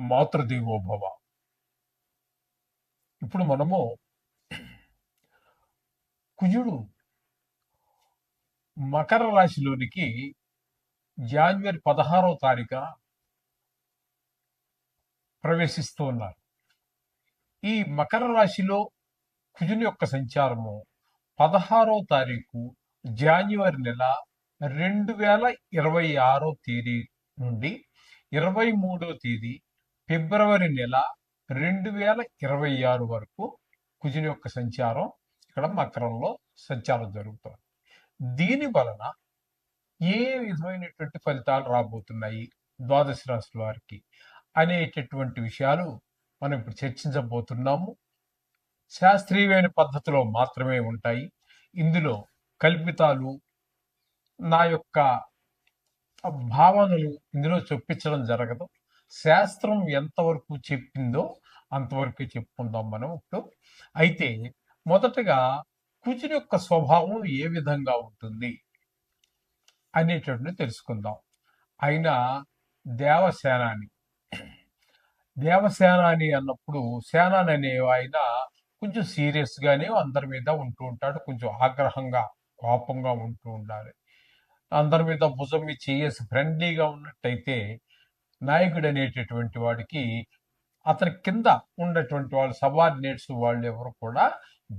మాతృదేవో భవ. ఇప్పుడు మనము కుజుడు మకర రాశిలోనికి జనవరి 16వ తారీఖున ప్రవేశిస్తూ ఉన్నారు. ఈ మకర రాశిలో కుజుని యొక్క సంచారము 16వ తారీఖు జనవరి నెల 2026వ తేదీ నుండి 23వ తేదీ ఫిబ్రవరి నెల 2026 వరకు కుజుని యొక్క సంచారం ఇక్కడ మకరంలో సంచారం జరుగుతుంది. దీని వలన ఏ విధమైనటువంటి ఫలితాలు రాబోతున్నాయి ద్వాదశ రాశుల వారికి అనేటటువంటి విషయాలు మనం ఇప్పుడు చర్చించబోతున్నాము. శాస్త్రీయమైన పద్ధతిలో మాత్రమే ఉంటాయి. ఇందులో కల్పితాలు, నా యొక్క భావనలు ఇందులో చొప్పించడం జరగదు. శాస్త్రం ఎంతవరకు చెప్పిందో అంతవరకు చెప్పుకుందాం మనం ఇప్పుడు. అయితే మొదటగా కుజుని యొక్క స్వభావం ఏ విధంగా ఉంటుంది అనేటటువంటి తెలుసుకుందాం. ఆయన దేవసేనాని. దేవసేనాని అన్నప్పుడు సేనాని అనే ఆయన కొంచెం సీరియస్ గానే అందరి మీద ఉంటూ ఉంటాడు. కొంచెం ఆగ్రహంగా, కోపంగా ఉంటూ ఉండాలి. అందరి మీద భుజం మీద చేసి ఫ్రెండ్లీగా ఉన్నట్టయితే నాయకుడు అనేటటువంటి వాడికి అతని కింద ఉన్నటువంటి వాళ్ళు సబార్డినేట్స్ వాళ్ళు ఎవరు కూడా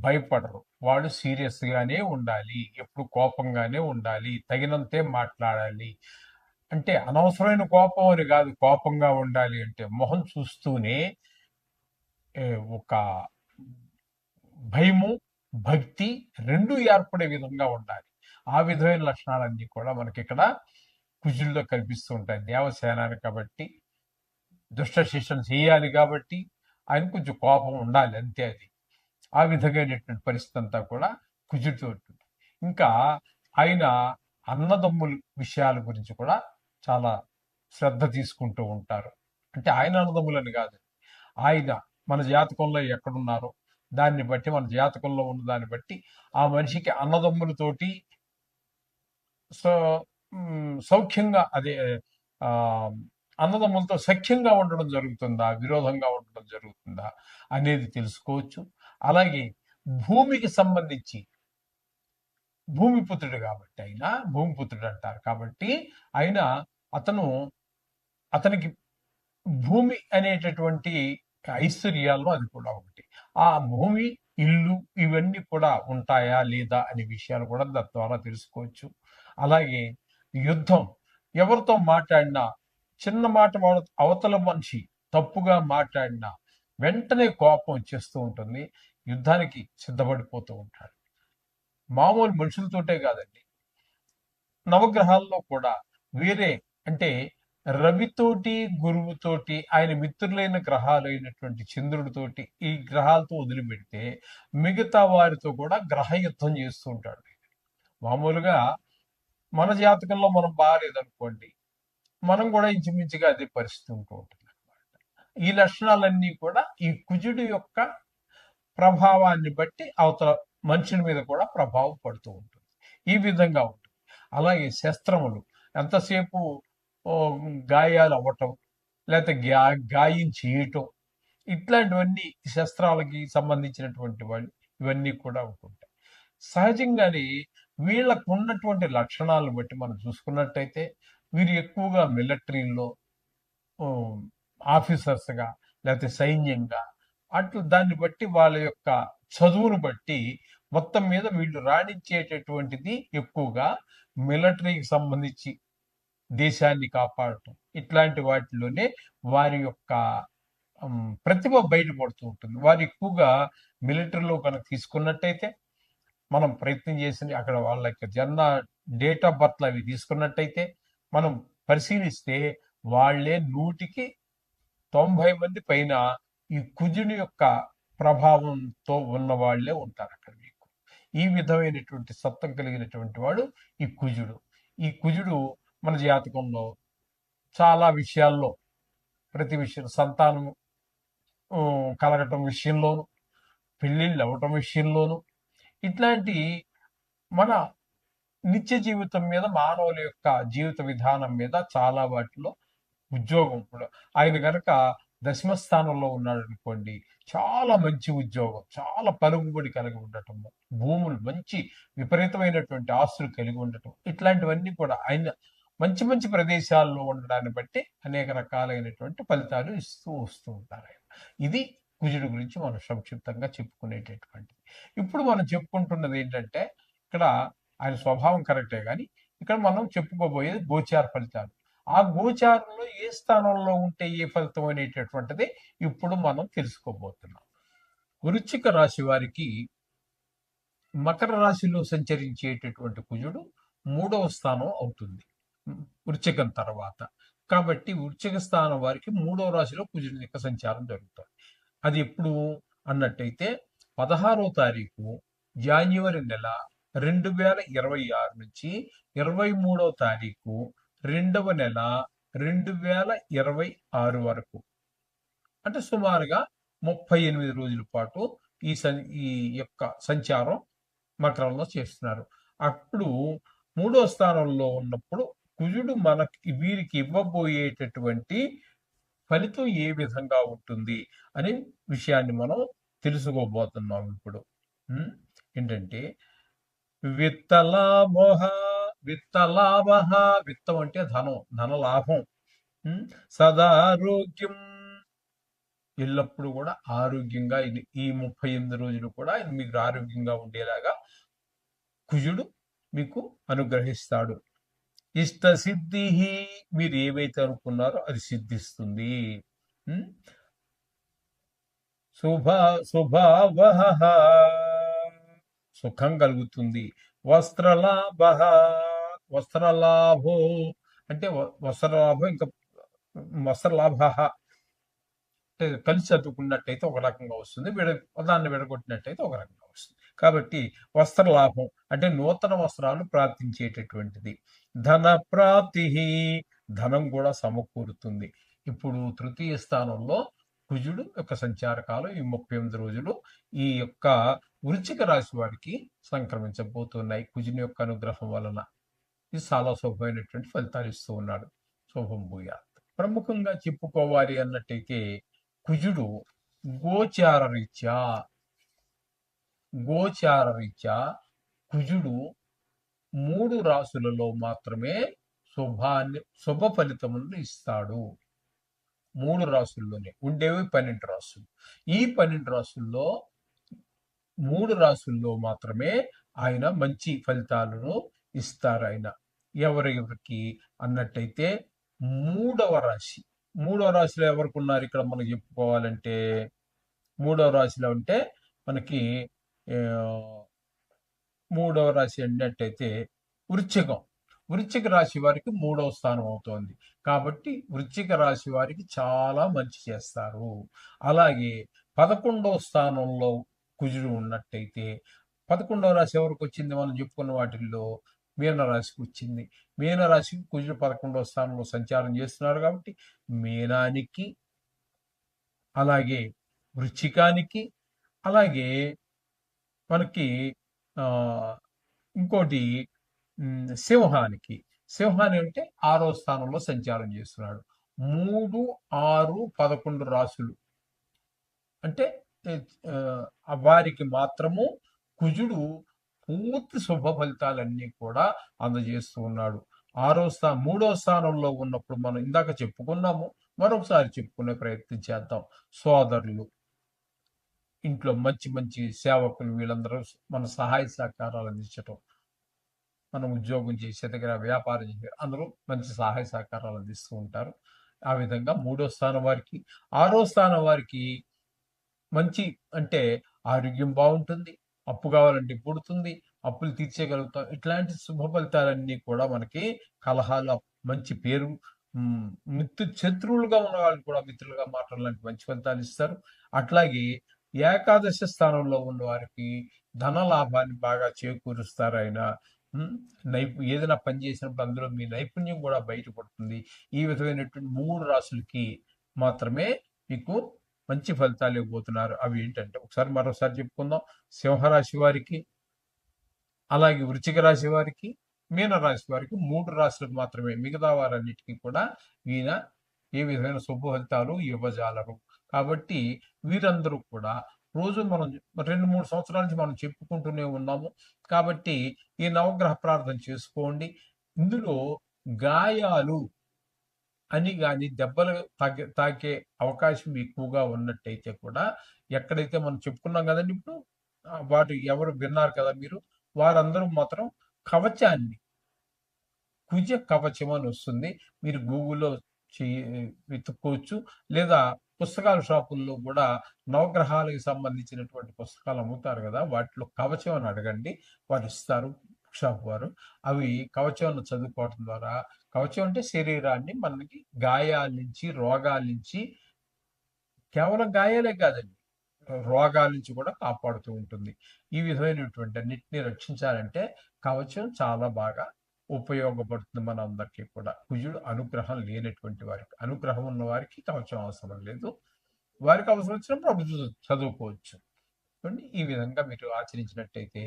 భయపడరు. వాళ్ళు సీరియస్ గానే ఉండాలి, ఎప్పుడు కోపంగానే ఉండాలి, తగినంతే మాట్లాడాలి. అంటే అనవసరమైన కోపం అని కాదు, కోపంగా ఉండాలి అంటే మొహం చూస్తూనే ఒక భయము, భక్తి రెండు ఏర్పడే విధంగా ఉండాలి. ఆ విధమైన లక్షణాలన్నీ కూడా మనకి ఇక్కడ కుజుల్లో కనిపిస్తూ ఉంటాయి. దేవసేనాని కాబట్టి, దుష్ట శిక్షణ చేయాలి కాబట్టి ఆయన కొంచెం కోపం ఉండాలి, అంతే. అది ఆ విధమైనటువంటి పరిస్థితి అంతా కూడా కుజుడితో ఉంటుంది. ఇంకా ఆయన అన్నదమ్ముల విషయాల గురించి కూడా చాలా శ్రద్ధ తీసుకుంటూ ఉంటారు. అంటే ఆయన అన్నదమ్ములని కాదు, ఆయన మన జాతకంలో ఎక్కడున్నారో దాన్ని బట్టి, మన జాతకంలో ఉన్న దాన్ని బట్టి ఆ మనిషికి అన్నదమ్ములతోటి సౌఖ్యంగా, అదే అన్నదమ్ములతో సఖ్యంగా ఉండడం జరుగుతుందా, విరోధంగా ఉండడం జరుగుతుందా అనేది తెలుసుకోవచ్చు. అలాగే భూమికి సంబంధించి, భూమిపుత్రుడు కాబట్టి ఆయన భూమిపుత్రుడు అంటారు కాబట్టి ఆయన అతనికి భూమి అనేటటువంటి ఐశ్వర్యాల్లో అది కూడా ఒకటి. ఆ భూమి, ఇల్లు ఇవన్నీ కూడా ఉంటాయా లేదా అనే విషయాలు కూడా దాని ద్వారా తెలుసుకోవచ్చు. అలాగే యుద్ధం, ఎవరితో మాట్లాడినా చిన్న మాట అవతల మనిషి తప్పుగా మాట్లాడినా వెంటనే కోపం వచ్చేస్తూ ఉంటుంది, యుద్ధానికి సిద్ధపడిపోతూ ఉంటాడు. మామూలు మనుషులతోటే కాదండి, నవగ్రహాల్లో కూడా వేరే, అంటే రవితోటి, గురువుతోటి, ఆయన మిత్రులైన గ్రహాలైనటువంటి చంద్రుడితోటి, ఈ గ్రహాలతో వదిలిపెడితే మిగతా వారితో కూడా గ్రహ యుద్ధం చేస్తూ ఉంటాడు. మామూలుగా మన జాతకంలో మనం బాగాలేదనుకోండి, మనం కూడా ఇంచుమించుగా అదే పరిస్థితి ఉంటూ ఉంటుంది అనమాట. ఈ లక్షణాలన్నీ కూడా ఈ కుజుడి యొక్క ప్రభావాన్ని బట్టి అవతల మనుషుల మీద కూడా ప్రభావం పడుతూ ఉంటుంది. ఈ విధంగా ఉంటుంది. అలాగే శస్త్రములు, ఎంతసేపు గాయాలు అవ్వటం, లేకపోతే గాయం చేయటం, ఇట్లాంటివన్నీ శస్త్రాలకి సంబంధించినటువంటి వాళ్ళు ఇవన్నీ కూడా ఉంటుంటాయి. సహజంగానే వీళ్ళకు ఉన్నటువంటి లక్షణాలను బట్టి మనం చూసుకున్నట్టయితే వీరు ఎక్కువగా మిలిటరీలో ఆఫీసర్స్గా, లేకపోతే సైన్యంగా, అట్లు దాన్ని బట్టి వాళ్ళ యొక్క చదువును బట్టి మొత్తం మీద వీళ్ళు రాణించేటటువంటిది ఎక్కువగా మిలిటరీకి సంబంధించి దేశాన్ని కాపాడటం, ఇట్లాంటి వాటిలోనే వారి యొక్క ప్రతిభ బయటపడుతూ ఉంటుంది. వారు ఎక్కువగా మిలిటరీలో కనుక తీసుకున్నట్టయితే, మనం ప్రయత్నం చేసి అక్కడ వాళ్ళ యొక్క జన్మ డేట్ ఆఫ్ బర్త్ అవి తీసుకున్నట్టయితే మనం పరిశీలిస్తే వాళ్ళే 100కి 90 మంది పైన ఈ కుజుని యొక్క ప్రభావంతో ఉన్న వాళ్ళే ఉంటారు అక్కడ మీకు. ఈ విధమైనటువంటి సత్వం కలిగినటువంటి వాడు ఈ కుజుడు. ఈ కుజుడు మన జాతకంలో చాలా విషయాల్లో, ప్రతి విషయం, సంతానం కలగటం విషయంలోను, పెళ్ళిళ్ళు అవ్వటం విషయంలోను, ఇట్లాంటి మన నిత్య జీవితం మీద, మానవుల యొక్క జీవిత విధానం మీద చాలా వాటిలో, ఉద్యోగం కూడా ఆయన కనుక దశమ స్థానంలో ఉన్నాడు అనుకోండి, చాలా మంచి ఉద్యోగం, చాలా పలుకుబడి కలిగి ఉండటము, భూములు మంచి విపరీతమైనటువంటి ఆస్తులు కలిగి ఉండటం, ఇట్లాంటివన్నీ కూడా ఆయన మంచి మంచి ప్రదేశాల్లో ఉండడాన్ని బట్టి అనేక రకాలైనటువంటి ఫలితాలు ఇస్తూ వస్తూ ఉంటారు ఆయన. ఇది కుజుడు గురించి మనం సంక్షిప్తంగా చెప్పుకునేటటువంటిది. ఇప్పుడు మనం చెప్పుకుంటున్నది ఏంటంటే, ఇక్కడ ఆయన స్వభావం కరెక్టే గాని, ఇక్కడ మనం చెప్పుకోబోయేది గోచార ఫలితాలు. ఆ గోచారంలో ఏ స్థానంలో ఉంటే ఏ ఫలితం అనేటటువంటిది ఇప్పుడు మనం తెలుసుకోబోతున్నాం. వృశ్చిక రాశి వారికి మకర రాశిలో సంచరించేటటువంటి కుజుడు 3వ స్థానం అవుతుంది వృశ్చికం తర్వాత. కాబట్టి వృశ్చిక స్థానం వారికి 3వ రాశిలో కుజుడి యొక్క సంచారం జరుగుతుంది. అది ఎప్పుడు అన్నట్టయితే 16వ తారీఖు జాన్యువరి నెల 2026 నుంచి 23వ తారీఖు 2వ నెల 2026 వరకు, అంటే సుమారుగా 38 రోజుల పాటు ఈ యొక్క సంచారం మకరంలో చేస్తున్నారు. అప్పుడు 3వ స్థానంలో ఉన్నప్పుడు కుజుడు మనకి వీరికి ఇవ్వబోయేటటువంటి ఫలితం ఏ విధంగా ఉంటుంది అనే విషయాన్ని మనం తెలుసుకోబోతున్నాం ఇప్పుడు. ఏంటంటే విత్తలాభ విత్తలాభ, విత్తం అంటే ధనం, ధన లాభం. సదారోగ్యం, ఎల్లప్పుడూ కూడా ఆరోగ్యంగా ఈ 38 రోజులు కూడా మీకు ఆరోగ్యంగా ఉండేలాగా కుజుడు మీకు అనుగ్రహిస్తాడు. ఇష్ట సిద్ధి, మీరు ఏవైతే అనుకున్నారో అది సిద్ధిస్తుంది. శుభావ, సుఖం కలుగుతుంది. వస్త్రలాభ, వస్త్రలాభో అంటే వస్త్రలాభం, ఇంకా వస్త్రలాభ కలిసి చదువుకున్నట్టయితే ఒక రకంగా వస్తుంది, దాన్ని విడగొట్టినట్టయితే ఒక రకంగా వస్తుంది. కాబట్టి వస్త్ర లాభం అంటే నూతన వస్త్రాలు ప్రాప్తించేటటువంటిది. ధన ప్రాప్తి, ధనం కూడా సమకూరుతుంది. ఇప్పుడు తృతీయ స్థానంలో కుజుడు యొక్క సంచారకాలం ఈ 38 రోజులు ఈ యొక్క వృశ్చిక రాశి వారికి సంక్రమించబోతున్నాయి కుజుని యొక్క అనుగ్రహం వలన. ఇది చాలా శుభమైనటువంటి ఫలితాలు ఇస్తూ ఉన్నాడు. శుభం భూయాత్. ప్రముఖంగా చెప్పుకోవాలి అన్నట్టయితే కుజుడు గోచార రీత్యా కుజుడు 3 రాశులలో మాత్రమే శుభ ఫలితములను ఇస్తాడు. 3 రాశుల్లోనే ఉండేవి 12 రాశులు. ఈ 12 రాశుల్లో 3 రాశుల్లో మాత్రమే ఆయన మంచి ఫలితాలను ఇస్తారు. ఆయన ఎవరెవరికి అన్నట్టయితే 3వ రాశి, 3వ రాశిలో ఎవరికి ఉన్నారు ఇక్కడ మనం చెప్పుకోవాలంటే, 3వ రాశిలో అంటే మనకి 3వ రాశి అన్నట్టయితే వృశ్చిక రాశి వారికి 3వ స్థానం అవుతోంది. కాబట్టి వృశ్చిక రాశి వారికి చాలా మంచి చేస్తారు. అలాగే 11వ స్థానంలో కుజుడు ఉన్నట్టయితే, 11వ రాశి ఎవరికి వచ్చింది మనం చెప్పుకున్న వాటిల్లో మీనరాశికి వచ్చింది. మీనరాశికి కుజుడు 11వ స్థానంలో సంచారం చేస్తున్నారు. కాబట్టి మీనానికి, అలాగే వృశ్చికానికి, అలాగే మనకి ఇంకోటి సింహానికి అంటే 6వ స్థానంలో సంచారం చేస్తున్నాడు. 3, 6, 11 రాశులు అంటే వారికి మాత్రము కుజుడు పూర్తి శుభ ఫలితాలన్నీ కూడా అందజేస్తూ ఉన్నాడు. 3వ స్థానంలో ఉన్నప్పుడు మనం ఇందాక చెప్పుకున్నాము, మరొకసారి చెప్పుకునే ప్రయత్నం చేద్దాం. సోదరులు, ఇంట్లో మంచి మంచి సేవకులు, వీళ్ళందరూ మన సహాయ సహకారాలు అందించటం, మనం ఉద్యోగం చేసే దగ్గర, వ్యాపారం చేసే అందరూ మంచి సహాయ సహకారాలు అందిస్తూ ఉంటారు. ఆ విధంగా 3వ స్థానం వారికి, 6వ స్థానం వారికి మంచి అంటే ఆరోగ్యం బాగుంటుంది, అప్పు కావాలంటే పుడుతుంది, అప్పులు తీర్చేయగలుగుతాం. ఇట్లాంటి శుభ ఫలితాలన్నీ కూడా మనకి కలహాలు, మంచి పేరు, శత్రువులుగా ఉన్న వాళ్ళని కూడా మిత్రులుగా మాట్లాడాలంటే లాంటి మంచి ఫలితాలు ఇస్తారు. అట్లాగే ఏకాదశ స్థానంలో ఉన్న వారికి ధన లాభాన్ని బాగా చేకూరుస్తారు ఆయన. ఏదైనా పని చేసినప్పుడు అందులో మీ నైపుణ్యం కూడా బయటపడుతుంది. ఈ విధమైనటువంటి 3 రాశులకి మాత్రమే మీకు మంచి ఫలితాలు ఇవ్వబోతున్నారు. అవి ఏంటంటే మరోసారి చెప్పుకుందాం. సింహరాశి వారికి, అలాగే వృశ్చిక రాశి వారికి, మీనరాశి వారికి 3 రాశులకు మాత్రమే. మిగతా వారన్నిటికీ కూడా ఈయన ఏ విధమైన శుభ ఫలితాలు ఇవ్వజాలరు. కాబట్టి వీరందరూ కూడా రోజు మనం 2, 3 సంవత్సరాల నుంచి మనం చెప్పుకుంటూనే ఉన్నాము. కాబట్టి ఈ నవగ్రహ ప్రార్థన చేసుకోండి. ఇందులో గాయాలు అని గాని దెబ్బలు తాకే అవకాశం ఎక్కువగా ఉన్నట్టయితే కూడా ఎక్కడైతే మనం చెప్పుకున్నాం కదండీ ఇప్పుడు వాటి ఎవరు విన్నారు కదా మీరు. వారందరూ మాత్రం కవచాన్ని కుజ కవచం అని వస్తుంది. మీరు గూగుల్‌లో చే వెతుక్కోవచ్చు. లేదా పుస్తకాల షాపుల్లో గూడా నవగ్రహాలకు సంబంధించినటువంటి పుస్తకాలు అమ్ముతారు గదా! వాటిలో కవచం అని అడగండి. వారిస్తారు బుక్ షాప్ వారు. అవి కవచంను చదువుకోవటం ద్వారా కవచం అంటే శరీరాన్ని మనకి గాయాల నుంచి, రోగాల నుంచి కేవలం గాయాలే కాదండి. రోగాల నుంచి కూడా కాపాడుతూ ఉంటుంది. ఈ విధమైనటువంటి అన్నిటిని రక్షించాలంటే కవచం చాలా బాగా ఉపయోగపడుతుంది మనందరికీ కూడా. కుజుడు అనుగ్రహం లేనటువంటి వారికి. అనుగ్రహం ఉన్న వారికి కవచం అవసరం లేదు. వారికి అవసరం వచ్చినప్పుడు అప్పుడు చదువుకోవచ్చు. చూడండి ఈ విధంగా మీరు ఆచరించినట్టయితే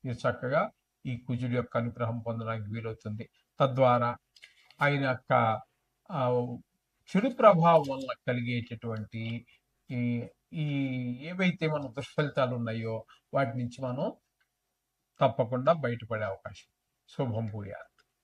మీరు చక్కగా ఈ కుజుడి యొక్క అనుగ్రహం పొందడానికి వీలవుతుంది. తద్వారా ఆయన యొక్క చెడు ప్రభావం వల్ల కలిగేటటువంటి ఈ ఈ ఏవైతే మన దుష్ఫలితాలు ఉన్నాయో వాటి నుంచి మనం తప్పకుండా బయటపడే అవకాశం. శుభం భూయాత్.